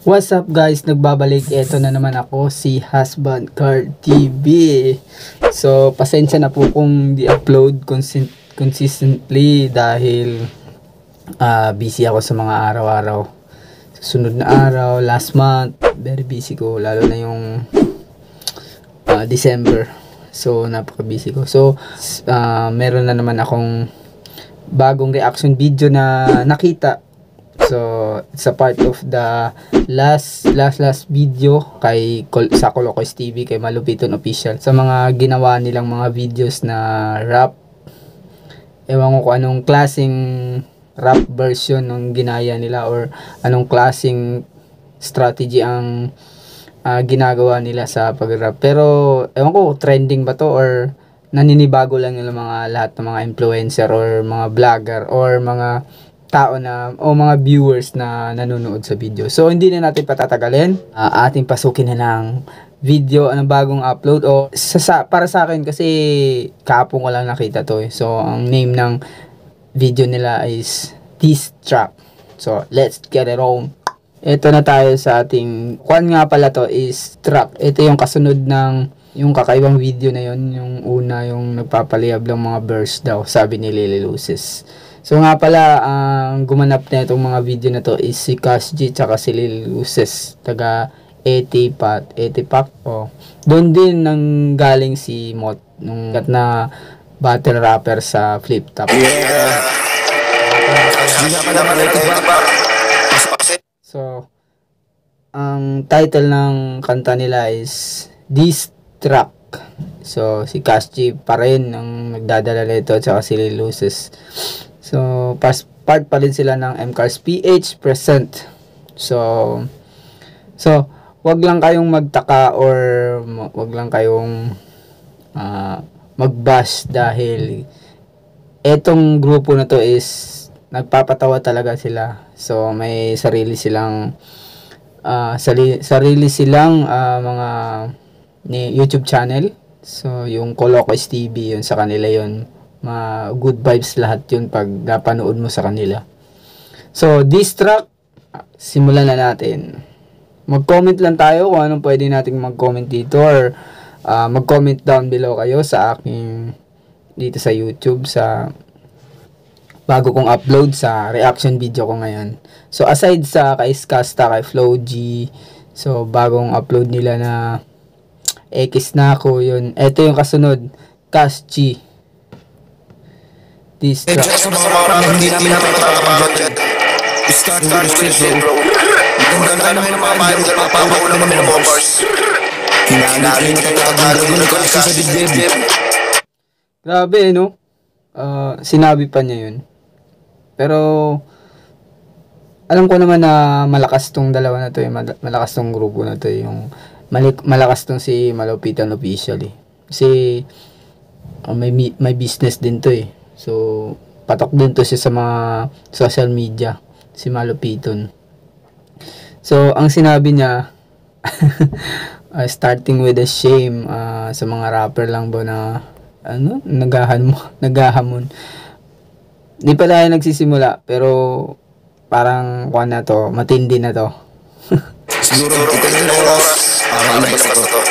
What's up guys, nagbabalik. Ito na naman ako, si Husband Card TV. So, pasensya na po kung di-upload consistently dahil busy ako sa mga araw-araw. Susunod na araw, last month, very busy ko, lalo na yung December. So, napaka-busy ko. So, meron na naman akong bagong reaction video na nakita. So, it's a part of the last video sa Colocos TV, kay Malupiton Official. Sa mga ginawa nilang mga videos na rap. Ewan ko kung anong klaseng rap version ng ginaya nila or anong klaseng strategy ang ginagawa nila sa pag-rap. Pero, ewan ko, trending ba to or naninibago lang yung lahat ng mga influencer or mga vlogger or mga tao na o mga viewers na nanonood sa video. So, hindi na natin patatagalin. Ating pasukin na ng video, anong bagong upload. O, para sa akin, kasi kahapon ko lang nakita to. So, ang name ng video nila is Diss Track. So, let's get it on. Ito na tayo sa ating, kwan nga pala to is track. Ito yung kasunod ng, yung kakaibang video na yun. Yung una, yung nagpapaliyab lang mga verse daw, sabi ni Lily Luces. So nga pala, ang gumanap na itong mga video na to is si Cash G tsaka si Lil Luces, taga Etipak. Oh. Doon din nang galing si Mot, nung na battle rapper sa Flip Top. So, ang title ng kanta nila is Diss Track. So, si Cash G pa rin ang nagdadala nito tsaka si Lil Luces. So, part pa rin sila ng MCARS PH present. So, wag lang kayong magtaka or wag lang kayong magbash dahil etong grupo na to is nagpapatawa talaga sila. So, may sarili silang mga YouTube channel. So, yung Colocos TV, yun sa kanila yun. Good vibes lahat yun pag napanood mo sa kanila. So, this track, simulan na natin. Mag-comment lang tayo kung anong pwede nating mag-comment dito or mag-comment down below kayo sa aking dito sa YouTube sa bago kong upload sa reaction video ko ngayon. So, aside sa kay Skasta, kay Flow G, so bagong upload nila na X na ako yun. Ito yung kasunod, Cash G. Diss Track. Hindi namin napapapagod dyan. Start with the shit, bro. Maganda na namin ang mga bayan dyan. Magpapauna namin ang bombers. Hinahanapin na tayo ng koneksyon sa dibdib. Grabe, no? Sinabi pa niya yun. Pero, alam ko naman na malakas tong dalawa na to. Malakas tong grupo na to. Yung malakas tong si Malupiton Official. Kasi, may business din to eh. So, patok din to siya sa mga social media, si Malupiton. So, ang sinabi niya, starting with a shame, sa mga rapper lang ba na, naghahamon. Hindi pala yung nagsisimula, pero parang, na to, matindi na to. Siguro, ito na yung oras, para malabas na to.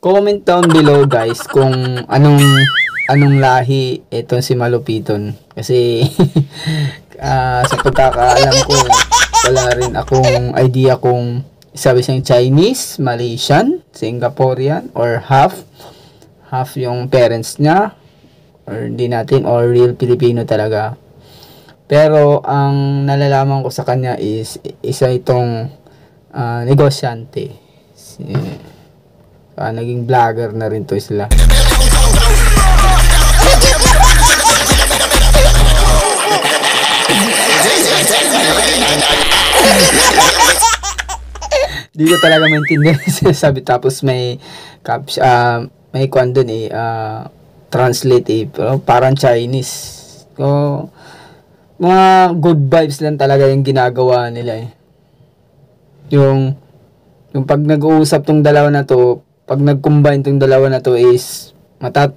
Comment down below guys kung anong lahi itong si Malupiton, kasi sa pagkakaalam ko wala rin akong idea kung sabi siyang Chinese, Malaysian, Singaporean or half yung parents niya or hindi natin or real Filipino talaga. Pero ang nalalaman ko sa kanya is isa itong negosyante. Naging vlogger na rin to sila. Di ko talaga maintindihan sinasabi, tapos may may kwan dun translate pero parang Chinese. So, mga good vibes lang talaga yung ginagawa nila eh. Yung yung pag nag-uusap tong dalawa na to, pag nag-combine tong dalawa na to is,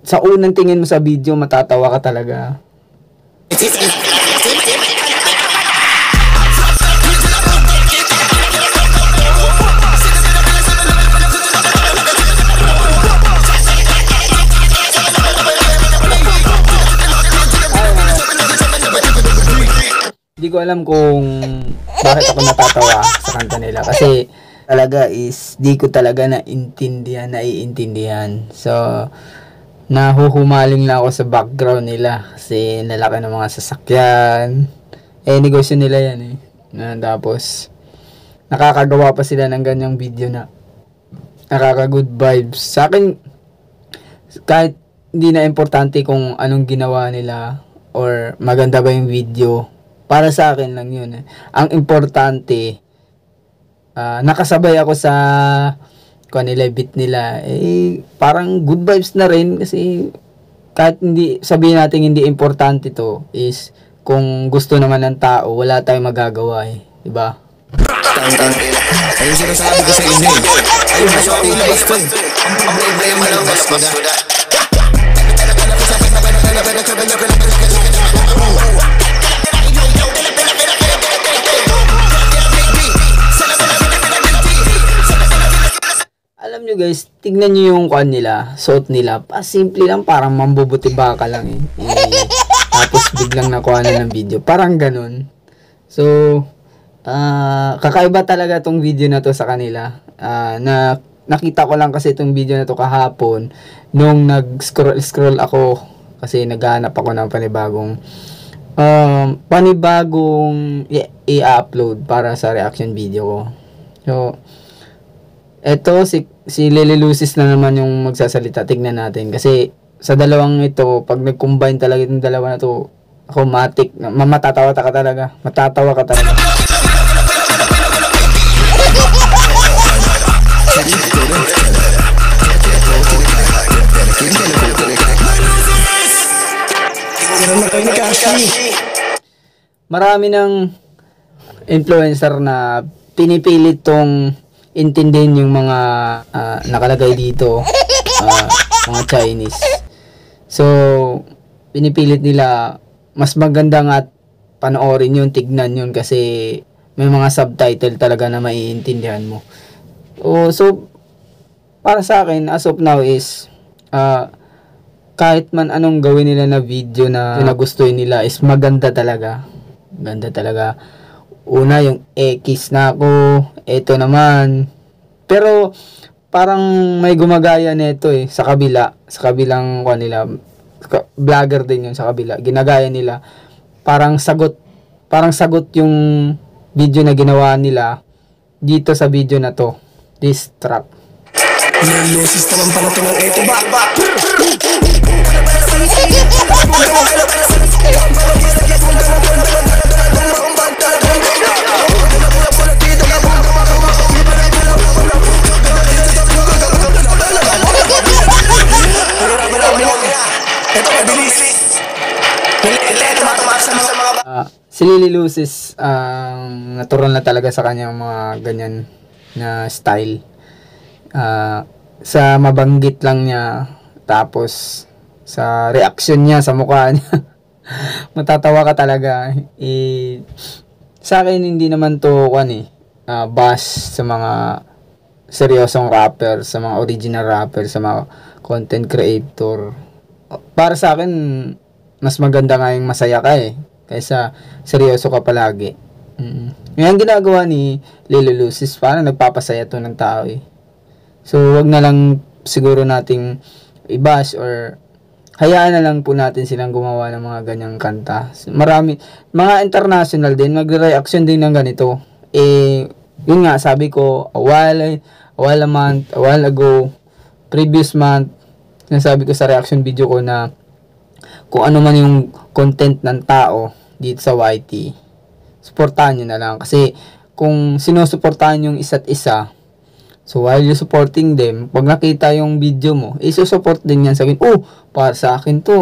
sa unang tingin mo sa video, matatawa ka talaga. Hindi ko alam kung bakit ako natatawa sa kanta nila. Kasi talaga is di ko talaga naiintindihan. So, nahuhumaling lang ako sa background nila. Kasi nalaki ng mga sasakyan. Negosyo nila yan eh. Tapos, nakakagawa pa sila ng ganyang video na nakaka-good vibes. Sa akin, kahit hindi na importante kung anong ginawa nila or maganda ba yung video, para sa akin lang yun eh. Ang importante, nakasabay ako sa kanila beat nila, parang good vibes na rin kasi kahit hindi, sabihin natin hindi importante to, is kung gusto naman ng tao, wala tayong magagawa eh. Diba? Ayun sinasabi ko sa inyo eh. Ayun na sa ilabas ko eh. Ang problema lang bastos ko na. Alam nyo guys, tignan nyo yung kuan nila, suot nila, simple lang, parang mambubuti baka lang eh. Tapos biglang nakuha na ng video, parang ganun. So, kakaiba talaga tong video na to sa kanila. Nakita ko lang kasi itong video na to kahapon, nung nag-scroll ako, kasi naghahanap ako ng panibagong i-upload para sa reaction video ko. So, eto, si Lily Lucis na naman yung magsasalita. Tignan natin. Kasi, sa dalawang ito, pag nag-combine talaga itong dalawa na to, ako matik, matatawa ka talaga. Matatawa ka talaga. Marami ng influencer na pinipilit tong intindihin yung mga nakalagay dito, mga Chinese. So, pinipilit nila, mas maganda nga panoorin yun, tignan yun kasi may mga subtitle talaga na maiintindihan mo. So, para sa akin, as of now is, kahit man anong gawin nila na video na nagustuhin nila is maganda talaga. Ganda talaga. Una, yung X na ako. Ito naman. Pero, parang may gumagaya nito eh. Sa kabila. Sa kabilang nila. Vlogger din yun sa kabila. Ginagaya nila. Parang sagot yung video na ginawa nila dito sa video na to. This track. Nilosis naman pala ito ng eto ba? Si Lily Lucis, natural na talaga sa kanyang mga ganyan na style. Sa mabanggit lang niya, tapos sa reaction niya, sa mukha niya, matatawa ka talaga. Sa akin, hindi naman to bash sa mga seryosong rapper, sa mga original rapper, sa mga content creator. Para sa akin, mas maganda nga yung masaya ka kaysa seryoso ka palagi. Yung ginagawa ni Lily Lucis, parang nagpapasaya to ng tao So, wag na lang siguro nating i-bash or hayaan na lang po natin silang gumawa ng mga ganyang kanta. Marami, mga international din, magre-reaction din ng ganito. Yun nga, sabi ko, a while ago, previous month, sinasabi ko sa reaction video ko na kung ano man yung content ng tao dito sa YT, supportahan nyo na lang. Kasi kung sinusuportahan yung isa't isa, so while you supporting them, pag nakita yung video mo, isusupport din yan. Sabihin, para sa akin to,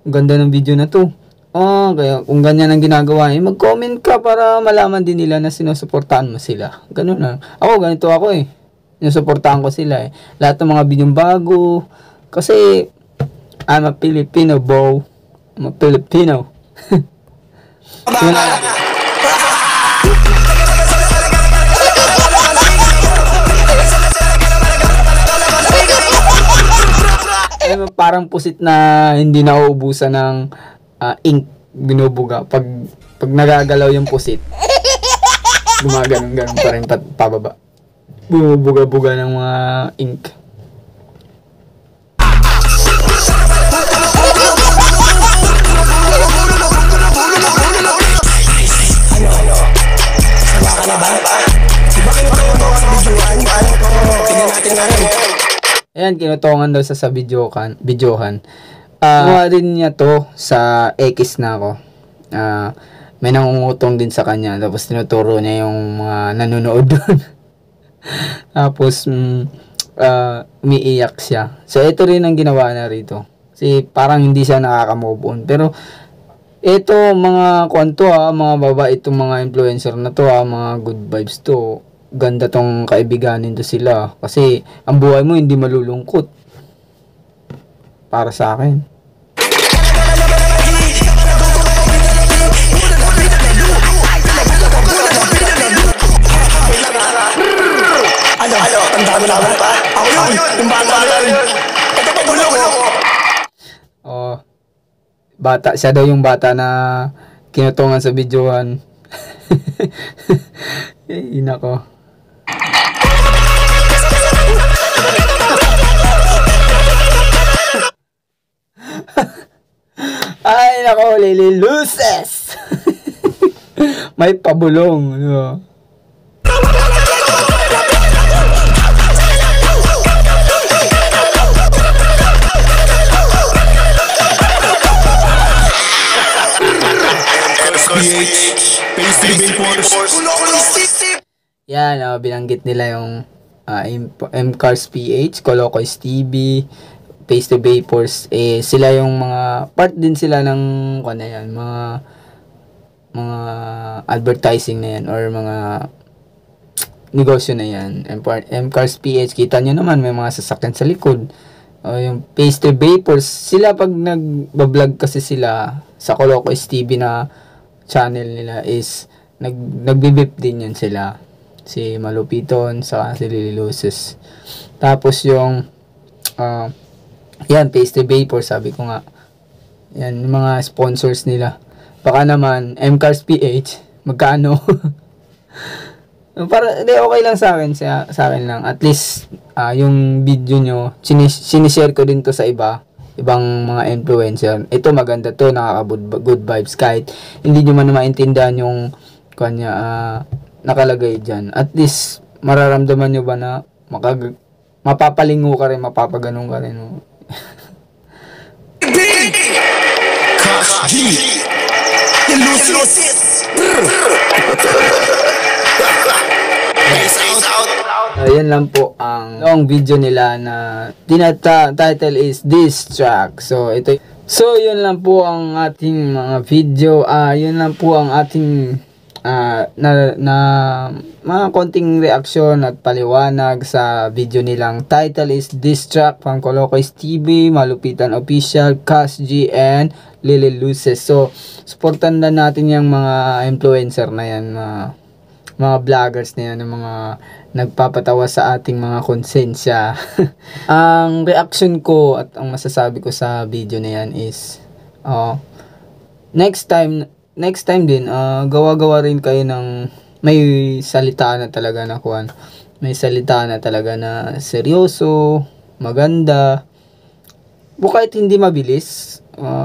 ganda ng video na to. Oh, kaya kung ganyan ang ginagawa niyo, mag-comment ka para malaman din nila na sinusuportahan mo sila. Ganun na. Ako, ganito ako eh. Sinusuportahan ko sila eh. Lahat ng mga bidyong bago. Kasi, I'm a Filipino, bro. I'm a Filipino. Yun na. Parang pusit na hindi nauubusan ng ink, binubuga. Pag nagagalaw yung pusit, gumaganon-ganon pa rin pababa. Bumubuga-buga ng mga ink. Ayan, kinutongan daw sa videohan. Gawa rin niya to sa X na ako. May nangungutong din sa kanya. Tapos tinuturo niya yung mga nanonood doon. Tapos, umiiyak siya. So, ito rin ang ginawa na rito. Kasi parang hindi siya nakaka-move on. Pero, ito, mga kwanto mga babae, itong mga influencer na to mga good vibes to. Ganda tong kaibiganin to sila. Kasi, ang buhay mo hindi malulungkot. Para sa akin. Ano? Ang dami naman pa? Ako yun! Yung bata yun! Ito pa bulong ako! Oh, bata. Siya daw yung bata na kinutungan sa videohan. Nako. Ay, nako, Lily Luces! May pabulong. No? Yan, binanggit nila yung MCARS PH, Colocoys TV, Face to Vapors, sila yung mga part din sila ng yan, mga advertising na yan or mga negosyo na yan. MCARS PH, kita nyo naman may mga sasakyan sa likod. Yung Face to Vapors, sila pag nag-vlog kasi sila sa Colocoys TV na channel nila is nagbibip din yan sila. Si Malupiton sa si Lily Luces. Tapos yung yan, Face to Vapor, sabi ko nga. Yan, yung mga sponsors nila. Baka naman, MCARS PH, magkano? Para, okay lang sa akin, sa akin lang. At least, yung video nyo, sinishare ko din to sa ibang mga influencer. Ito maganda to, nakaka-good vibes. Kahit hindi nyo man maintindihan yung nakalagay dyan. At least, mararamdaman nyo ba na mapapalingo ka rin, mapapaganong ka rin. No? Cash G! Lucis! Yan lang po ang long video nila na title is This Track. So yun lang po ang ating mga video. Yun lang po ang ating na mga konting reaksyon at paliwanag sa video nilang title is This Track from Colocoys TV, Malupitan Official, Cash G, and Lily Luces. So, supportan na natin yung mga influencer na yan, mga vloggers na yan, yung mga nagpapatawa sa ating mga konsensya. Ang reaction ko at ang masasabi ko sa video na yan is next time din, gawa-gawa rin kayo ng may salita na talaga na may salita na talaga na seryoso, maganda. Kahit hindi mabilis,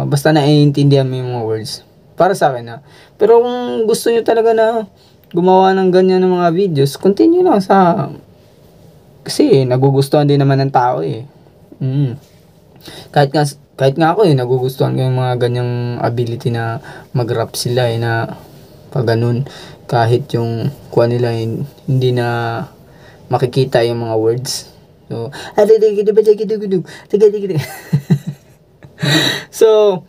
basta naiintindihan mo yung mga words. Para sa akin Pero kung gusto nyo talaga na gumawa ng ganyan ng mga videos, continue lang kasi nagugustuhan din naman ng tao eh. Kahit nga ako nagugustuhan ko yung mga ganyang ability na mag-rap sila na pag ganun, kahit yung nila hindi na makikita yung mga words. So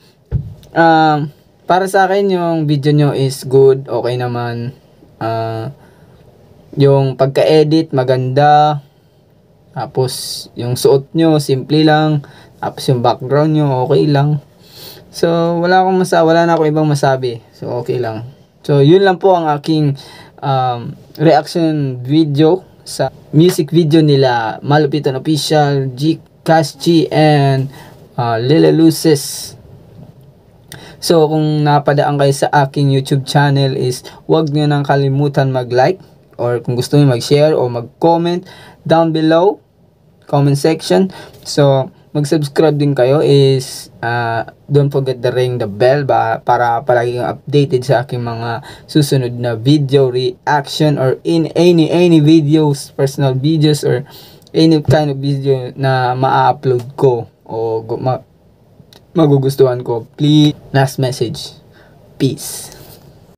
para sa akin yung video nyo is good, okay naman. Yung pagka-edit maganda, tapos yung suot nyo simple lang, tapos yung background nyo okay lang. So wala na akong ibang masabi, so okay lang. So yun lang po ang aking reaction video sa music video nila Malupitan Official, G and Lila Luces. So kung napadaan kayo sa aking YouTube channel is huwag nyo nang kalimutan mag-like, or kung gusto nyo mag-share o mag-comment down below comment section. So mag-subscribe din kayo is don't forget to ring the bell para palagi kang updated sa aking mga susunod na video reaction, or in any videos, personal videos, or any kind of video na ma-upload ko o magugustuhan ko. Please, last message, peace.